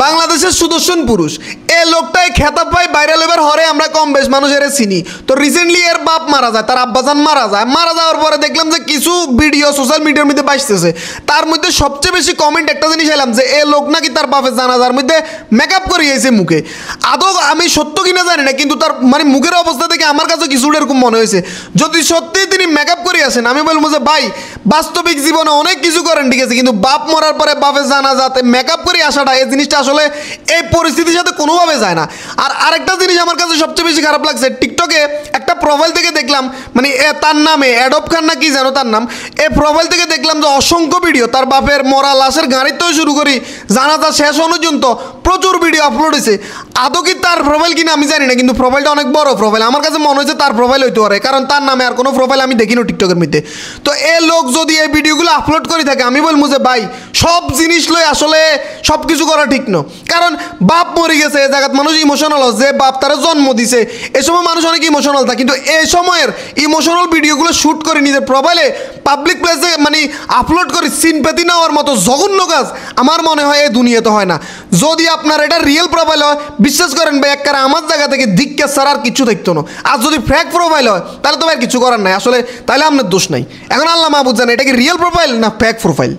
বাংলাদেশের সুদর্শন পুরুষ এ লোকটাই খেতাব পাই ভাইরাল এবার হরে আমরা কম বেশ মানুষের চিনি। তো রিসেন্টলি এর বাপ মারা যায়, তার আব্বাজান মারা যাওয়ার পরে দেখলাম যে কিছু ভিডিও সোশ্যাল মিডিয়ার মধ্যে বাঁচতেছে। তার মধ্যে সবচেয়ে বেশি কমেন্ট একটা জিনিস এলাম যে এ লোক নাকি তার বাপের জানাজার মধ্যে মেকআপ করিয়েছে মুখে। আদৌ আমি সত্য কিনা জানি না, কিন্তু তার মানে মুখের অবস্থা থেকে আমার কাছে কিছুটা এরকম মনে হয়েছে। যদি সত্যিই তিনি মেকআপ করিয়েছেন, আমি বলবো যে ভাই বাস্তবিক জীবনে অনেক কিছু করেন ঠিক আছে, কিন্তু বাপ মরার পরে বাপের জানাজাতে মেকআপ করে আসাটা এই জিনিসটা আসলে এই পরিস্থিতির সাথে কোনোভাবে যায় না। আর আরেকটা জিনিস আমার কাছে সবচেয়ে বেশি খারাপ লাগছে, টিকটকে একটা প্রোফাইল থেকে দেখলাম, মানে তার নামে অ্যাডব খান না কি জানো তার নাম, এই প্রোফাইল থেকে দেখলাম যে অসংখ্য ভিডিও তার বাপের মরা লাশের গাড়ির থেকে শুরু করি জানাজা শেষ পর্যন্ত প্রচুর ভিডিও আপলোড হয়েছে। আদৌ কি তার প্রোফাইল কিনা আমি জানি না, কিন্তু প্রোফাইলটা অনেক বড় প্রোফাইল, আমার কাছে মনে হচ্ছে তার প্রোফাইল হইতে পারে, কারণ তার নামে আর কোনো প্রোফাইল আমি দেখিনি টিকটকের মধ্যে। তো এই লোক যদি এই ভিডিওগুলো আপলোড করে থাকে, আমি বলবো যে ভাই সব জিনিস লই আসলে সব কিছু করা ঠিক না। কারণ বাপ মরে গেছে, এই জায়গাত মানুষ ইমোশনাল, যে বাপ তারা জন্ম দিছে, এই সময় মানুষ অনেক ইমোশনাল থাকে, কিন্তু এই সময়ের ইমোশনাল ভিডিওগুলো শ্যুট করে নিজের প্রোফাইলে পাবলিক প্লেসে মানে আপলোড করে সিনপ্যাথি নেওয়ার মতো জঘন্য কাজ আমার মনে হয় এই দুনিয়াতে হয় না। যদি আপনার এটা রিয়েল প্রোফাইল হয়, বিশ্বাস করেন ভাই একবারে আমার জায়গা থেকে ধিক্কার ছাড়া আর কিছু দেখতো না। আর যদি ফেক প্রোফাইল হয় তাহলে তো ভাই কিছু করার নাই আসলে, তাহলে আপনার দোষ নাই। এখন আল্লাহ মাহবুদ জানে এটা কি রিয়েল প্রোফাইল না ফেক প্রোফাইল।